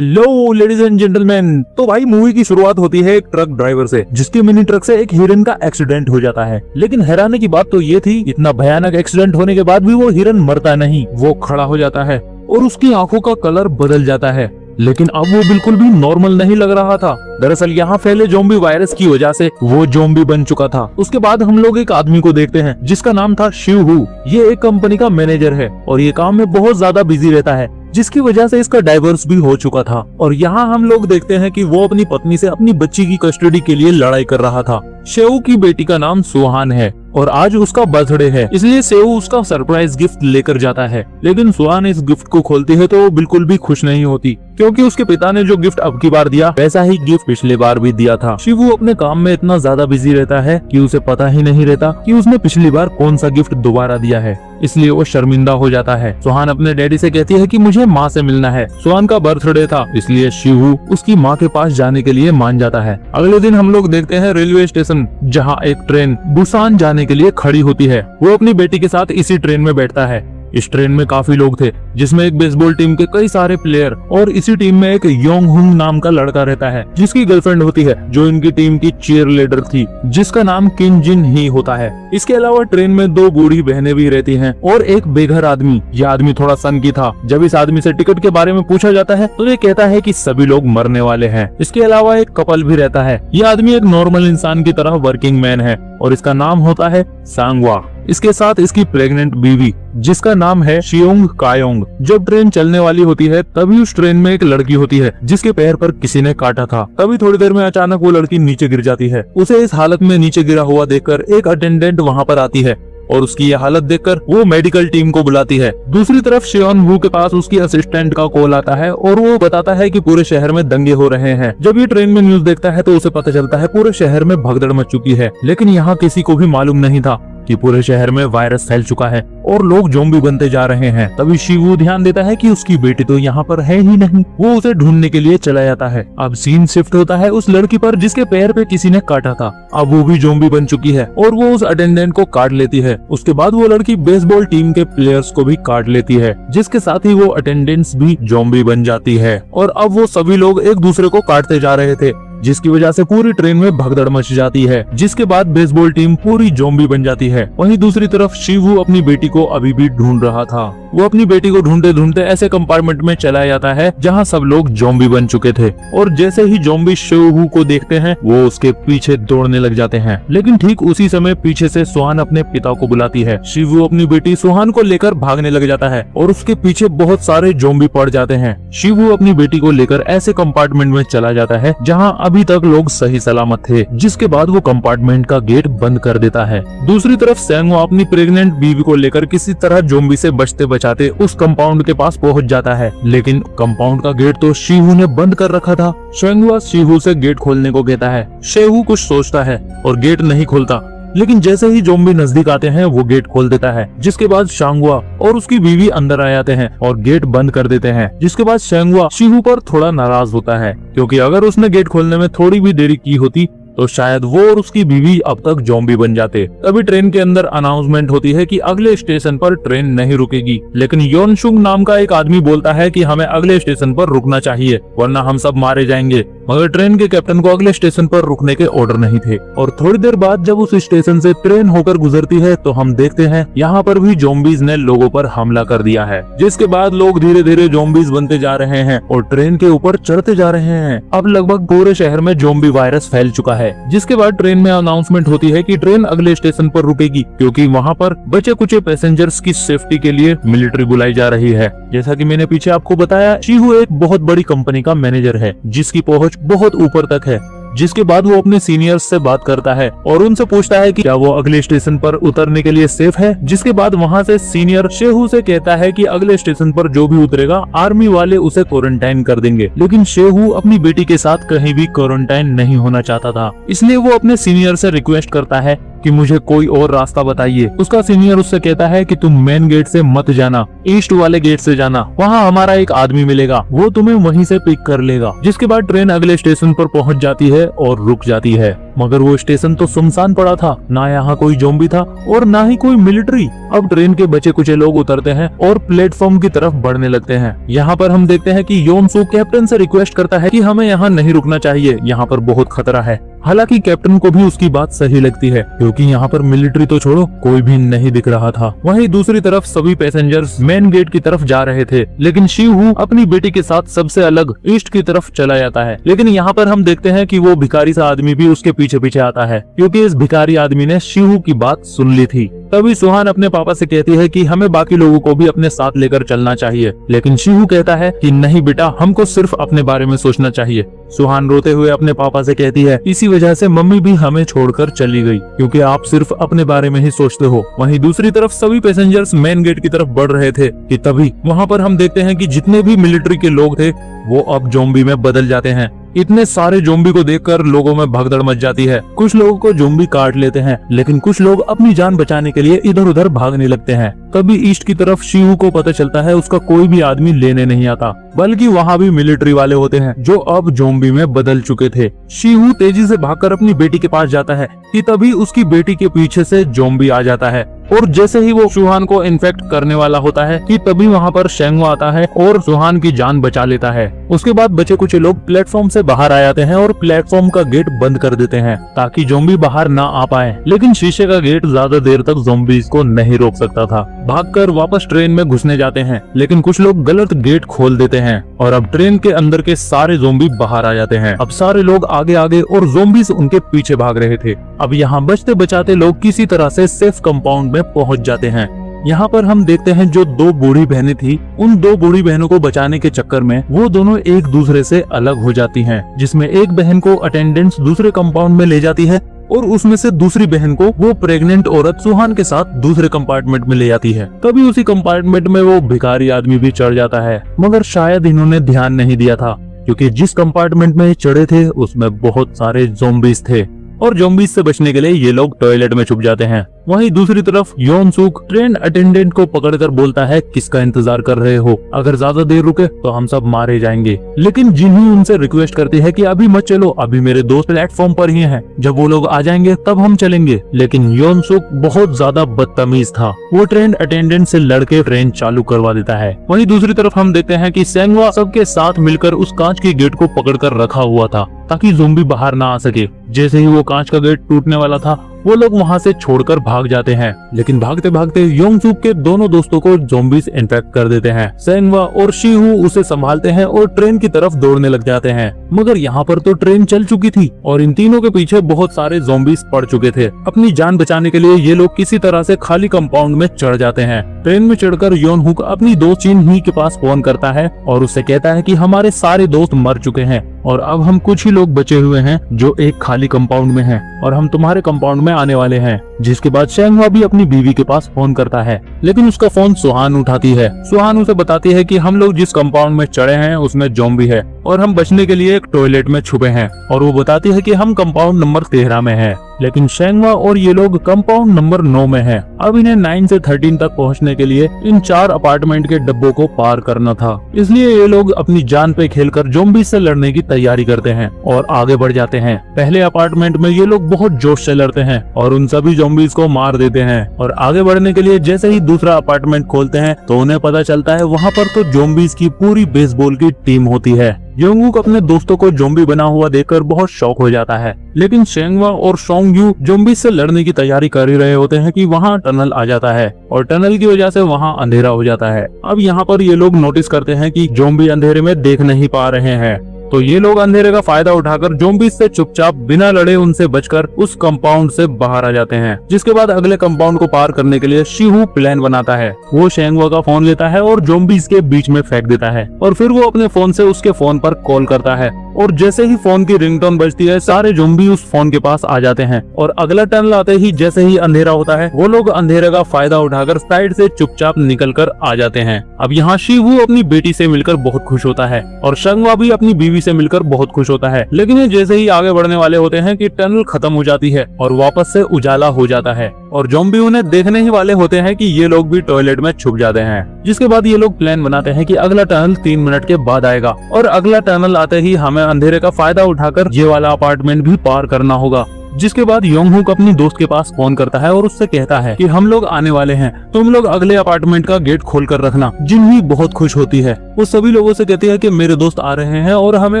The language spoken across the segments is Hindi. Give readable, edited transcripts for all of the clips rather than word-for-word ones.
Hello ladies and gentleman. तो भाई मूवी की शुरुआत होती है एक ट्रक ड्राइवर से, जिसके मिनी ट्रक से एक हिरन का एक्सीडेंट हो जाता है। लेकिन हैरानी की बात तो ये थी, इतना भयानक एक्सीडेंट होने के बाद भी वो हिरन मरता नहीं, वो खड़ा हो जाता है और उसकी आंखों का कलर बदल जाता है। लेकिन अब वो बिल्कुल भी नॉर्मल नहीं लग रहा था। दरअसल यहाँ फैले ज़ॉम्बी वायरस की वजह से वो ज़ॉम्बी बन चुका था। उसके बाद हम लोग एक आदमी को देखते हैं जिसका नाम था शिवहू। ये एक कंपनी का मैनेजर है और ये काम में बहुत ज्यादा बिजी रहता है, जिसकी वजह से इसका डाइवोर्स भी हो चुका था। और यहाँ हम लोग देखते हैं कि वो अपनी पत्नी से अपनी बच्ची की कस्टडी के लिए लड़ाई कर रहा था। शेऊ की बेटी का नाम सुहान है और आज उसका बर्थडे है, इसलिए शेऊ उसका सरप्राइज गिफ्ट लेकर जाता है। लेकिन सुहान इस गिफ्ट को खोलती है तो वो बिल्कुल भी खुश नहीं होती, क्योंकि उसके पिता ने जो गिफ्ट अब की बार दिया वैसा ही गिफ्ट पिछले बार भी दिया था। शिवू अपने काम में इतना ज्यादा बिजी रहता है कि उसे पता ही नहीं रहता कि उसने पिछली बार कौन सा गिफ्ट दोबारा दिया है, इसलिए वो शर्मिंदा हो जाता है। सुहान अपने डैडी से कहती है कि मुझे माँ से मिलना है। सुहान का बर्थडे था, इसलिए शिवू उसकी माँ के पास जाने के लिए मान जाता है। अगले दिन हम लोग देखते हैं रेलवे स्टेशन, जहाँ एक ट्रेन बुसान जाने के लिए खड़ी होती है। वो अपनी बेटी के साथ इसी ट्रेन में बैठता है। इस ट्रेन में काफी लोग थे, जिसमें एक बेसबॉल टीम के कई सारे प्लेयर और इसी टीम में एक योंग हुंग नाम का लड़का रहता है, जिसकी गर्लफ्रेंड होती है, जो इनकी टीम की चीयर लीडर थी, जिसका नाम किन जिन ही होता है। इसके अलावा ट्रेन में दो बूढ़ी बहनें भी रहती हैं और एक बेघर आदमी। यह आदमी थोड़ा सन की था। जब इस आदमी से टिकट के बारे में पूछा जाता है तो ये कहता है कि सभी लोग मरने वाले हैं। इसके अलावा एक कपल भी रहता है। यह आदमी एक नॉर्मल इंसान की तरह वर्किंग मैन है और इसका नाम होता है सांगवा। इसके साथ इसकी प्रेग्नेंट बीवी, जिसका नाम है शियोंग कायोंग। जब ट्रेन चलने वाली होती है तभी उस ट्रेन में एक लड़की होती है जिसके पैर पर किसी ने काटा था। तभी थोड़ी देर में अचानक वो लड़की नीचे गिर जाती है। उसे इस हालत में नीचे गिरा हुआ देखकर एक अटेंडेंट वहाँ पर आती है और उसकी ये हालत देखकर वो मेडिकल टीम को बुलाती है। दूसरी तरफ शियोन वू के पास उसकी असिस्टेंट का कॉल आता है और वो बताता है कि पूरे शहर में दंगे हो रहे हैं। जब ये ट्रेन में न्यूज देखता है तो उसे पता चलता है पूरे शहर में भगदड़ मच चुकी है। लेकिन यहाँ किसी को भी मालूम नहीं था कि पूरे शहर में वायरस फैल चुका है और लोग ज़ॉम्बी बनते जा रहे हैं। तभी शिवू ध्यान देता है कि उसकी बेटी तो यहाँ पर है ही नहीं। वो उसे ढूंढने के लिए चला जाता है। अब सीन शिफ्ट होता है उस लड़की पर जिसके पैर पे किसी ने काटा था। अब वो भी ज़ॉम्बी बन चुकी है और वो उस अटेंडेंट को काट लेती है। उसके बाद वो लड़की बेसबॉल टीम के प्लेयर्स को भी काट लेती है, जिसके साथ ही वो अटेंडेंट्स भी ज़ॉम्बी बन जाती है। और अब वो सभी लोग एक दूसरे को काटते जा रहे थे, जिसकी वजह से पूरी ट्रेन में भगदड़ मच जाती है, जिसके बाद बेसबॉल टीम पूरी ज़ॉम्बी बन जाती है। वहीं दूसरी तरफ शिवू अपनी बेटी को अभी भी ढूंढ रहा था। वो अपनी बेटी को ढूंढते ढूंढते ऐसे कंपार्टमेंट में चला जाता है जहां सब लोग ज़ॉम्बी बन चुके थे। और जैसे ही ज़ॉम्बी शिवू को देखते हैं वो उसके पीछे दौड़ने लग जाते हैं। लेकिन ठीक उसी समय पीछे से सुहान अपने पिता को बुलाती है। शिवू अपनी बेटी सुहान को लेकर भागने लग जाता है और उसके पीछे बहुत सारे ज़ॉम्बी पड़ जाते हैं। शिवू अपनी बेटी को लेकर ऐसे कंपार्टमेंट में चला जाता है जहाँ अभी तक लोग सही सलामत थे, जिसके बाद वो कंपार्टमेंट का गेट बंद कर देता है। दूसरी तरफ सेंगो अपनी प्रेग्नेंट बीवी को लेकर किसी तरह ज़ॉम्बी से बचते बचाते उस कंपाउंड के पास पहुंच जाता है। लेकिन कंपाउंड का गेट तो शिवू ने बंद कर रखा था। सेंगो शिवू से गेट खोलने को कहता है। शिवू कुछ सोचता है और गेट नहीं खोलता, लेकिन जैसे ही ज़ॉम्बी नजदीक आते हैं वो गेट खोल देता है। जिसके बाद शांगवा और उसकी बीवी अंदर आ जाते हैं और गेट बंद कर देते हैं। जिसके बाद शांगवा शिवू पर थोड़ा नाराज होता है, क्योंकि अगर उसने गेट खोलने में थोड़ी भी देरी की होती तो शायद वो और उसकी बीवी अब तक ज़ॉम्बी बन जाते। तभी ट्रेन के अंदर अनाउंसमेंट होती है कि अगले स्टेशन पर ट्रेन नहीं रुकेगी। लेकिन योनशुंग नाम का एक आदमी बोलता है कि हमें अगले स्टेशन पर रुकना चाहिए, वरना हम सब मारे जाएंगे। मगर ट्रेन के कैप्टन को अगले स्टेशन पर रुकने के ऑर्डर नहीं थे। और थोड़ी देर बाद जब उस स्टेशन से ट्रेन होकर गुजरती है तो हम देखते हैं यहाँ पर भी ज़ॉम्बीज ने लोगों पर हमला कर दिया है। जिसके बाद लोग धीरे धीरे ज़ॉम्बीज बनते जा रहे हैं और ट्रेन के ऊपर चढ़ते जा रहे हैं। अब लगभग पूरे शहर में ज़ॉम्बी वायरस फैल चुका है। जिसके बाद ट्रेन में अनाउंसमेंट होती है कि ट्रेन अगले स्टेशन पर रुकेगी, क्योंकि वहाँ पर बचे कुचे पैसेंजर्स की सेफ्टी के लिए मिलिट्री बुलाई जा रही है। जैसा कि मैंने पीछे आपको बताया, शिवू एक बहुत बड़ी कंपनी का मैनेजर है जिसकी पहुंच बहुत ऊपर तक है। जिसके बाद वो अपने सीनियर्स से बात करता है और उनसे पूछता है कि क्या वो अगले स्टेशन पर उतरने के लिए सेफ है। जिसके बाद वहाँ से सीनियर शेहू से कहता है कि अगले स्टेशन पर जो भी उतरेगा आर्मी वाले उसे क्वारंटाइन कर देंगे। लेकिन शेहू अपनी बेटी के साथ कहीं भी क्वारंटाइन नहीं होना चाहता था, इसलिए वो अपने सीनियर से रिक्वेस्ट करता है कि मुझे कोई और रास्ता बताइए। उसका सीनियर उससे कहता है कि तुम मेन गेट से मत जाना, ईस्ट वाले गेट से जाना, वहाँ हमारा एक आदमी मिलेगा, वो तुम्हें वहीं से पिक कर लेगा। जिसके बाद ट्रेन अगले स्टेशन पर पहुँच जाती है और रुक जाती है, मगर वो स्टेशन तो सुनसान पड़ा था, ना यहाँ कोई ज़ॉम्बी था और ना ही कोई मिलिट्री। अब ट्रेन के बचे कुछ लोग उतरते हैं और प्लेटफॉर्म की तरफ बढ़ने लगते हैं। यहाँ पर हम देखते हैं कि योन सूक कैप्टन से रिक्वेस्ट करता है कि हमें यहाँ नहीं रुकना चाहिए, यहाँ पर बहुत खतरा है। हालांकि कैप्टन को भी उसकी बात सही लगती है, क्योंकि यहाँ पर मिलिट्री तो छोड़ो कोई भी नहीं दिख रहा था। वहीं दूसरी तरफ सभी पैसेंजर्स मेन गेट की तरफ जा रहे थे, लेकिन शिवू अपनी बेटी के साथ सबसे अलग ईस्ट की तरफ चला जाता है। लेकिन यहाँ पर हम देखते हैं कि वो भिखारी सा आदमी भी उसके पीछे पीछे आता है, क्योंकि इस भिखारी आदमी ने शिवू की बात सुन ली थी। तभी सुहान अपने पापा से कहती है कि हमें बाकी लोगों को भी अपने साथ लेकर चलना चाहिए, लेकिन शिवू कहता है कि नहीं बेटा, हमको सिर्फ अपने बारे में सोचना चाहिए। सुहान रोते हुए अपने पापा से कहती है, इसी वजह से मम्मी भी हमें छोड़कर चली गई, क्योंकि आप सिर्फ अपने बारे में ही सोचते हो। वहीं दूसरी तरफ सभी पैसेंजर्स मेन गेट की तरफ बढ़ रहे थे कि तभी वहाँ पर हम देखते हैं कि जितने भी मिलिट्री के लोग थे वो अब ज़ॉम्बी में बदल जाते हैं। इतने सारे ज़ॉम्बी को देखकर लोगों में भगदड़ मच जाती है। कुछ लोगों को ज़ॉम्बी काट लेते हैं, लेकिन कुछ लोग अपनी जान बचाने के लिए इधर उधर भागने लगते हैं। तभी ईस्ट की तरफ शिवू को पता चलता है उसका कोई भी आदमी लेने नहीं आता, बल्कि वहाँ भी मिलिट्री वाले होते हैं जो अब ज़ॉम्बी में बदल चुके थे। शिवू तेजी से भागकर अपनी बेटी के पास जाता है कि तभी उसकी बेटी के पीछे से ज़ॉम्बी आ जाता है, और जैसे ही वो सुहान को इन्फेक्ट करने वाला होता है कि तभी वहाँ पर शेंगो आता है और सुहान की जान बचा लेता है। उसके बाद बचे कुछ लोग प्लेटफॉर्म से बाहर आ जाते हैं और प्लेटफॉर्म का गेट बंद कर देते हैं ताकि ज़ॉम्बी बाहर ना आ पाए, लेकिन शीशे का गेट ज्यादा देर तक ज़ॉम्बीज को नहीं रोक सकता था। भागकर वापस ट्रेन में घुसने जाते हैं, लेकिन कुछ लोग गलत गेट खोल देते हैं और अब ट्रेन के अंदर के सारे ज़ॉम्बी बाहर आ जाते हैं। अब सारे लोग आगे आगे और ज़ॉम्बीज उनके पीछे भाग रहे थे। अब यहाँ बचते बचाते लोग किसी तरह से सेफ कंपाउंड में पहुंच जाते हैं। यहाँ पर हम देखते हैं जो दो बूढ़ी बहनें थी, उन दो बूढ़ी बहनों को बचाने के चक्कर में वो दोनों एक दूसरे से अलग हो जाती हैं, जिसमें एक बहन को अटेंडेंट्स दूसरे कंपाउंड में ले जाती है और उसमें से दूसरी बहन को वो प्रेग्नेंट औरत सुहान के साथ दूसरे कंपार्टमेंट में ले जाती है। तभी उसी कंपार्टमेंट में वो भिखारी आदमी भी चढ़ जाता है, मगर शायद इन्होंने ध्यान नहीं दिया था, क्योंकि जिस कंपार्टमेंट में चढ़े थे उसमें बहुत सारे ज़ॉम्बीज थे और ज़ॉम्बीज से बचने के लिए ये लोग टॉयलेट में छुप जाते हैं। वहीं दूसरी तरफ योन सूक ट्रेन अटेंडेंट को पकड़कर बोलता है, किसका इंतजार कर रहे हो, अगर ज्यादा देर रुके तो हम सब मारे जाएंगे। लेकिन जिन्ही उनसे रिक्वेस्ट करती है कि अभी मत चलो, अभी मेरे दोस्त प्लेटफॉर्म पर ही हैं, जब वो लोग आ जाएंगे तब हम चलेंगे। लेकिन योन सूक बहुत ज्यादा बदतमीज था, वो ट्रेन अटेंडेंट से लड़के ट्रेन चालू करवा देता है। वहीं दूसरी तरफ हम देखते हैं कि सेंगवा सबके साथ मिलकर उस कांच के गेट को पकड़कर रखा हुआ था ताकि ज़ॉम्बी बाहर ना आ सके। जैसे ही वो कांच का गेट टूटने वाला था, वो लोग वहाँ से छोड़कर भाग जाते हैं, लेकिन भागते भागते योंगसूक के दोनों दोस्तों को ज़ॉम्बीज इन्फेक्ट कर देते हैं। सेंगवा और शिहू उसे संभालते हैं और ट्रेन की तरफ दौड़ने लग जाते हैं, मगर यहाँ पर तो ट्रेन चल चुकी थी और इन तीनों के पीछे बहुत सारे ज़ॉम्बीज पड़ चुके थे। अपनी जान बचाने के लिए ये लोग किसी तरह से खाली कंपाउंड में चढ़ जाते हैं। ट्रेन में चढ़कर योनहुक अपनी दोस्त चिन ही के पास फोन करता है और उससे कहता है कि हमारे सारे दोस्त मर चुके हैं और अब हम कुछ ही लोग बचे हुए हैं जो एक खाली कंपाउंड में हैं और हम तुम्हारे कंपाउंड में आने वाले हैं। जिसके बाद शेंगवा भी अपनी बीवी के पास फोन करता है, लेकिन उसका फोन सुहान उठाती है। सुहान उसे बताती है कि हम लोग जिस कंपाउंड में चढ़े हैं उसमें ज़ॉम्बी है और हम बचने के लिए एक टॉयलेट में छुपे हैं, और वो बताती है कि हम कंपाउंड नंबर 13 में हैं। लेकिन शेंगवा और ये लोग कंपाउंड नंबर 9 में हैं। अब इन्हें 9 से 13 तक पहुंचने के लिए इन 4 अपार्टमेंट के डब्बों को पार करना था, इसलिए ये लोग अपनी जान पे खेलकर ज़ॉम्बी से लड़ने की तैयारी करते हैं और आगे बढ़ जाते हैं। पहले अपार्टमेंट में ये लोग बहुत जोश से लड़ते हैं और उन सभी ज़ॉम्बीज को मार देते हैं, और आगे बढ़ने के लिए जैसे ही दूसरा अपार्टमेंट खोलते हैं तो उन्हें पता चलता है वहाँ पर तो ज़ॉम्बीज की पूरी बेसबॉल की टीम होती है। योंगवूक अपने दोस्तों को ज़ॉम्बी बना हुआ देखकर बहुत शौक हो जाता है, लेकिन शेंगवा और सोंगयू ज़ॉम्बी से लड़ने की तैयारी कर ही रहे होते हैं कि वहाँ टनल आ जाता है और टनल की वजह से वहाँ अंधेरा हो जाता है। अब यहाँ पर ये लोग नोटिस करते हैं कि ज़ॉम्बी अंधेरे में देख नहीं पा रहे हैं, तो ये लोग अंधेरे का फायदा उठाकर ज़ॉम्बीज से चुपचाप बिना लड़े उनसे बचकर उस कंपाउंड से बाहर आ जाते हैं। जिसके बाद अगले कंपाउंड को पार करने के लिए शिहू प्लान बनाता है। वो शेंगवा का फोन लेता है और ज़ॉम्बीज के बीच में फेंक देता है और फिर वो अपने फोन से उसके फोन पर कॉल करता है और जैसे ही फोन की रिंगटोन बजती है सारे ज़ॉम्बी उस फोन के पास आ जाते हैं और अगला टनल आते ही जैसे ही अंधेरा होता है वो लोग अंधेरे का फायदा उठाकर साइड से चुपचाप निकल कर आ जाते हैं। अब यहाँ शिवू अपनी बेटी से मिलकर बहुत खुश होता है और शंगवा भी अपनी बीवी से मिलकर बहुत खुश होता है। लेकिन ये जैसे ही आगे बढ़ने वाले होते हैं कि टनल खत्म हो जाती है और वापस से उजाला हो जाता है और ज़ॉम्बी उन्हें देखने ही वाले होते हैं कि ये लोग भी टॉयलेट में छुप जाते हैं। जिसके बाद ये लोग प्लान बनाते हैं कि अगला टनल 3 मिनट के बाद आएगा और अगला टनल आते ही हमें अंधेरे का फायदा उठाकर ये वाला अपार्टमेंट भी पार करना होगा। जिसके बाद योंगहुक अपनी दोस्त के पास फोन करता है और उससे कहता है कि हम लोग आने वाले हैं, तुम लोग अगले अपार्टमेंट का गेट खोल कर रखना। जिन्ही बहुत खुश होती है, वो सभी लोगों से कहती है कि मेरे दोस्त आ रहे हैं और हमें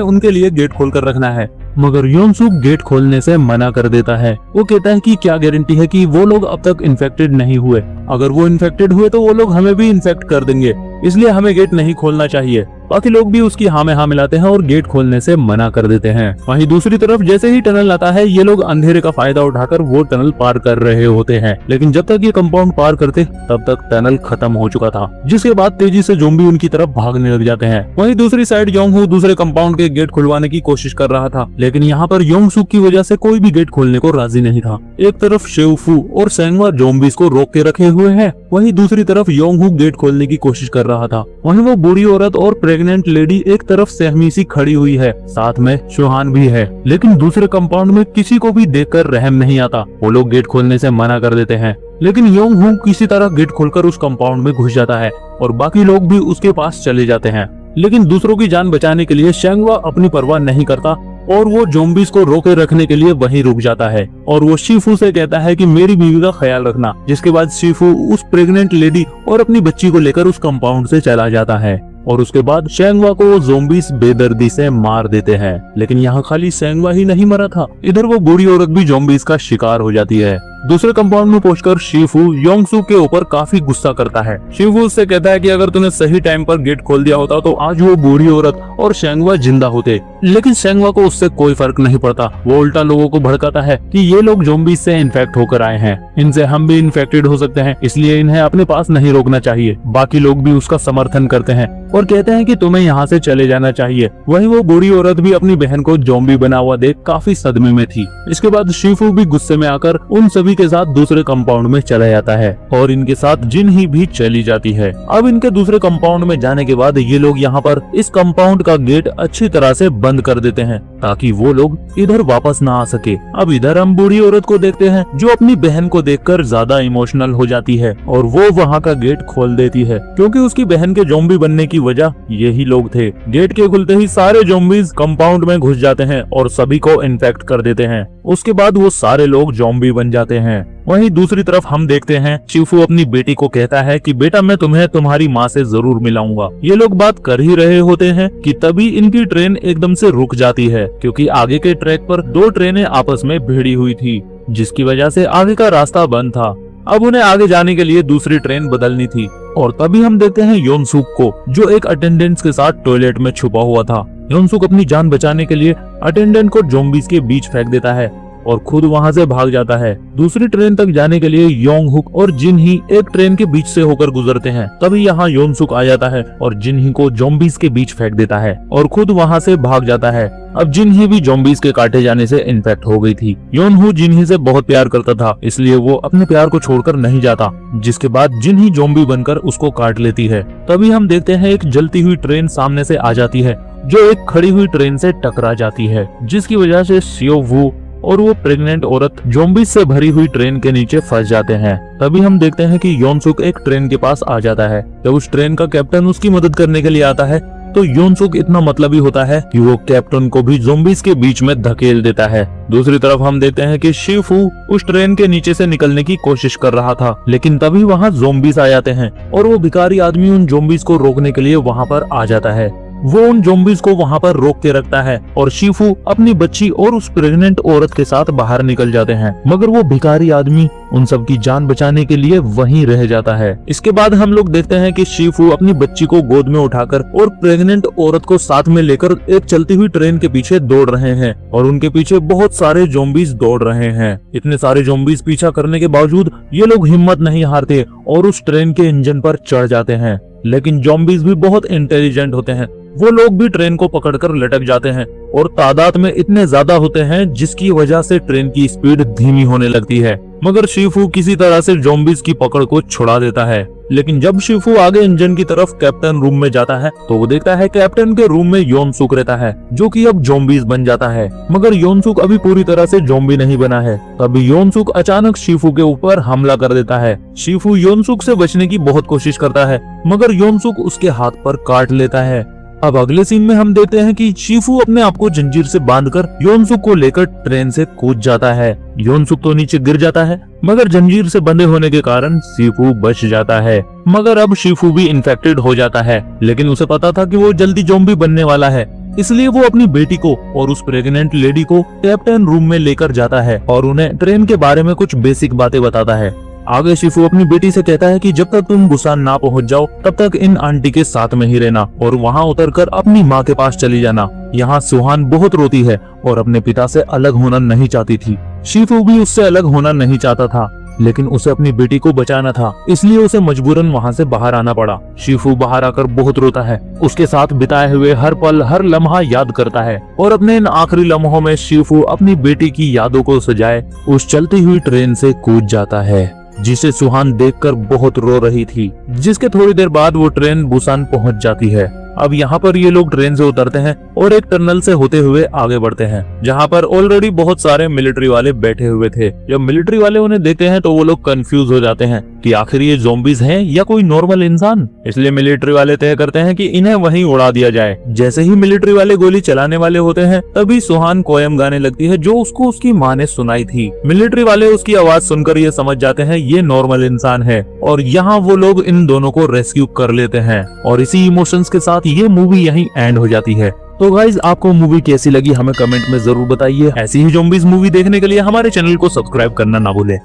उनके लिए गेट खोल कर रखना है। मगर योंगसुक गेट खोलने से मना कर देता है। वो कहता है कि क्या गारंटी है कि वो लोग अब तक इन्फेक्टेड नहीं हुए, अगर वो इन्फेक्टेड हुए तो वो लोग हमें भी इन्फेक्ट कर देंगे, इसलिए हमें गेट नहीं खोलना चाहिए। बाकी लोग भी उसकी हाँ में हाँ मिलाते हैं और गेट खोलने से मना कर देते हैं। वहीं दूसरी तरफ जैसे ही टनल आता है ये लोग अंधेरे का फायदा उठाकर वो टनल पार कर रहे होते हैं। लेकिन जब तक ये कंपाउंड पार करते तब तक टनल खत्म हो चुका था। जिसके बाद तेजी से ज़ॉम्बी उनकी तरफ भागने लग जाते हैं। वहीं दूसरी साइड योंगहू दूसरे कंपाउंड के गेट खुलवाने की कोशिश कर रहा था, लेकिन यहाँ पर योंगसुक की वजह से कोई भी गेट खोलने को राजी नहीं था। एक तरफ शेवफू और सेंगवा ज़ॉम्बीज को रोक के रखे हुए हैं, वहीं दूसरी तरफ योंगहू गेट खोलने की कोशिश कर रहा था। वहीं वो बूढ़ी औरत और प्रेग्नेंट लेडी एक तरफ सहमी सी खड़ी हुई है, साथ में सुहान भी है। लेकिन दूसरे कंपाउंड में किसी को भी देखकर रहम नहीं आता, वो लोग गेट खोलने से मना कर देते हैं। लेकिन योंगहू किसी तरह गेट खोलकर उस कंपाउंड में घुस जाता है और बाकी लोग भी उसके पास चले जाते हैं। लेकिन दूसरों की जान बचाने के लिए शेंगवा अपनी परवाह नहीं करता और वो ज़ॉम्बीज को रोके रखने के लिए वहीं रुक जाता है और वो शिफू से कहता है कि मेरी बीवी का ख्याल रखना। जिसके बाद शिफू उस प्रेग्नेंट लेडी और अपनी बच्ची को लेकर उस कंपाउंड से चला जाता है और उसके बाद शेंगवा को वो ज़ॉम्बीज बेदर्दी से मार देते हैं। लेकिन यहाँ खाली शेंगवा ही नहीं मरा था, इधर वो बूढ़ी औरत भी ज़ॉम्बीज का शिकार हो जाती है। दूसरे कंपाउंड में पहुंचकर शिफू योंगसुक के ऊपर काफी गुस्सा करता है। शिफू उससे कहता है कि अगर तूने सही टाइम पर गेट खोल दिया होता तो आज वो बूढ़ी औरत और शेंगवा जिंदा होते। लेकिन शेंगवा को उससे कोई फर्क नहीं पड़ता, वो उल्टा लोगों को भड़काता है कि ये लोग ज़ॉम्बीज से इन्फेक्ट होकर आए हैं, इनसे हम भी इन्फेक्टेड हो सकते हैं, इसलिए इन्हें अपने पास नहीं रोकना चाहिए। बाकी लोग भी उसका समर्थन करते हैं और कहते हैं कि तुम्हें यहाँ से चले जाना चाहिए। वहीं वो बूढ़ी औरत भी अपनी बहन को ज़ॉम्बी बना हुआ देख काफी सदमे में थी। इसके बाद शिफू भी गुस्से में आकर उन सभी के साथ दूसरे कंपाउंड में चला जाता है और इनके साथ जिन्ही भी चली जाती है। अब इनके दूसरे कंपाउंड में जाने के बाद ये लोग यहाँ पर इस कंपाउंड का गेट अच्छी तरह से बंद कर देते हैं ताकि वो लोग इधर वापस ना आ सके। अब इधर हम बूढ़ी औरत को देखते हैं जो अपनी बहन को देखकर ज्यादा इमोशनल हो जाती है और वो वहाँ का गेट खोल देती है क्योंकि उसकी बहन के ज़ॉम्बी बनने की वजह यही लोग थे। गेट के खुलते ही सारे ज़ॉम्बीज कंपाउंड में घुस जाते हैं और सभी को इन्फेक्ट कर देते हैं। उसके बाद वो सारे लोग ज़ॉम्बी बन जाते हैं। वहीं दूसरी तरफ हम देखते हैं शिफू अपनी बेटी को कहता है कि बेटा मैं तुम्हें तुम्हारी माँ से जरूर मिलाऊंगा। ये लोग बात कर ही रहे होते हैं कि तभी इनकी ट्रेन एकदम से रुक जाती है क्योंकि आगे के ट्रैक पर 2 ट्रेनें आपस में भिड़ी हुई थी, जिसकी वजह से आगे का रास्ता बंद था। अब उन्हें आगे जाने के लिए दूसरी ट्रेन बदलनी थी और तभी हम देखते हैं योंगसुक को जो एक अटेंडेंट के साथ टॉयलेट में छुपा हुआ था। योंगसुक अपनी जान बचाने के लिए अटेंडेंट को ज़ॉम्बीज के बीच फेंक देता है और खुद वहां से भाग जाता है। दूसरी ट्रेन तक जाने के लिए योंगहुक और जिन्ही एक ट्रेन के बीच से होकर गुजरते हैं। तभी यहाँ योंगसुक आ जाता है और जिन्ही को ज़ॉम्बीज के बीच फेंक देता है और खुद वहां से भाग जाता है। अब जिन्ही भी ज़ॉम्बीज के काटे जाने से इन्फेक्ट हो गई थी। योंगहू जिन्ही से बहुत प्यार करता था, इसलिए वो अपने प्यार को छोड़कर नहीं जाता। जिसके बाद जिन्ही ज़ॉम्बी बनकर उसको काट लेती है। तभी हम देखते हैं एक जलती हुई ट्रेन सामने से आ जाती है जो एक खड़ी हुई ट्रेन से टकरा जाती है, जिसकी वजह से शिववू और वो प्रेग्नेंट औरत ज़ॉम्बीज से भरी हुई ट्रेन के नीचे फंस जाते हैं। तभी हम देखते हैं कि योंगसुक एक ट्रेन के पास आ जाता है। जब उस ट्रेन का कैप्टन उसकी मदद करने के लिए आता है तो योंगसुक इतना मतलबी होता है कि वो कैप्टन को भी ज़ॉम्बीज के बीच में धकेल देता है। दूसरी तरफ हम देखते हैं कि शिफू उस ट्रेन के नीचे से निकलने की कोशिश कर रहा था, लेकिन तभी वहाँ ज़ॉम्बीज आ जाते हैं और वो भिखारी आदमी उन ज़ॉम्बीज को रोकने के लिए वहाँ पर आ जाता है। वो उन ज़ॉम्बीज को वहाँ पर रोक के रखता है और शिफू अपनी बच्ची और उस प्रेग्नेंट औरत के साथ बाहर निकल जाते हैं, मगर वो भिखारी आदमी उन सब की जान बचाने के लिए वहीं रह जाता है। इसके बाद हम लोग देखते हैं कि शिफू अपनी बच्ची को गोद में उठाकर और प्रेग्नेंट औरत को साथ में लेकर एक चलती हुई ट्रेन के पीछे दौड़ रहे हैं और उनके पीछे बहुत सारे ज़ॉम्बीज दौड़ रहे हैं। इतने सारे ज़ॉम्बीज पीछा करने के बावजूद ये लोग हिम्मत नहीं हारते और उस ट्रेन के इंजन पर चढ़ जाते हैं। लेकिन ज़ॉम्बीज भी बहुत इंटेलिजेंट होते हैं, वो लोग भी ट्रेन को पकड़कर लटक जाते हैं और तादाद में इतने ज्यादा होते हैं जिसकी वजह से ट्रेन की स्पीड धीमी होने लगती है। मगर शिफू किसी तरह से ज़ॉम्बीज़ की पकड़ को छुड़ा देता है। लेकिन जब शिफू आगे इंजन की तरफ कैप्टन रूम में जाता है तो वो देखता है कैप्टन के रूम में योनसुक रहता है, जो कि अब ज़ॉम्बीज़ बन जाता है। मगर योनसुक अभी पूरी तरह से ज़ॉम्बी नहीं बना है। तभी योनसुक अचानक शिफू के ऊपर हमला कर देता है। शिफू योनसुक से बचने की बहुत कोशिश करता है, मगर योनसुक उसके हाथ पर काट लेता है। अब अगले सीन में हम देखते हैं कि शिफू अपने आप को जंजीर से बांधकर योनसुक को लेकर ट्रेन से कूद जाता है। योनसुक तो नीचे गिर जाता है, मगर जंजीर से बंधे होने के कारण शिफू बच जाता है। मगर अब शिफू भी इन्फेक्टेड हो जाता है, लेकिन उसे पता था कि वो जल्दी ज़ॉम्बी बनने वाला है, इसलिए वो अपनी बेटी को और उस प्रेग्नेंट लेडी को कैप्टन रूम में लेकर जाता है और उन्हें ट्रेन के बारे में कुछ बेसिक बातें बताता है। आगे शिफू अपनी बेटी से कहता है कि जब तक तुम बुसान ना पहुंच जाओ तब तक इन आंटी के साथ में ही रहना और वहां उतरकर अपनी माँ के पास चली जाना। यहाँ सुहान बहुत रोती है और अपने पिता से अलग होना नहीं चाहती थी। शिफू भी उससे अलग होना नहीं चाहता था, लेकिन उसे अपनी बेटी को बचाना था, इसलिए उसे मजबूरन वहाँ से बाहर आना पड़ा। शिफू बाहर आकर बहुत रोता है, उसके साथ बिताए हुए हर पल हर लम्हा याद करता है और अपने इन आखिरी लम्हों में शिफू अपनी बेटी की यादों को सजाए उस चलती हुई ट्रेन से कूद जाता है, जिसे सुहान देखकर बहुत रो रही थी। जिसके थोड़ी देर बाद वो ट्रेन बुसान पहुंच जाती है। अब यहाँ पर ये लोग ट्रेन से उतरते हैं और एक टनल से होते हुए आगे बढ़ते हैं, जहाँ पर ऑलरेडी बहुत सारे मिलिट्री वाले बैठे हुए थे। जब मिलिट्री वाले उन्हें देखते हैं तो वो लोग कंफ्यूज हो जाते हैं कि आखिर ये ज़ॉम्बीज़ हैं या कोई नॉर्मल इंसान। इसलिए मिलिट्री वाले तय करते हैं कि इन्हें वहीं उड़ा दिया जाए। जैसे ही मिलिट्री वाले गोली चलाने वाले होते हैं तभी सुहान पोएम गाने लगती है, जो उसको उसकी माँ ने सुनाई थी। मिलिट्री वाले उसकी आवाज सुनकर ये समझ जाते हैं ये नॉर्मल इंसान है और यहाँ वो लोग इन दोनों को रेस्क्यू कर लेते हैं और इसी इमोशंस के साथ ये मूवी यहीं एंड हो जाती है। तो गाइज आपको मूवी कैसी लगी हमें कमेंट में जरूर बताइए। ऐसी ही ज़ॉम्बीज़ मूवी देखने के लिए हमारे चैनल को सब्सक्राइब करना ना भूलें।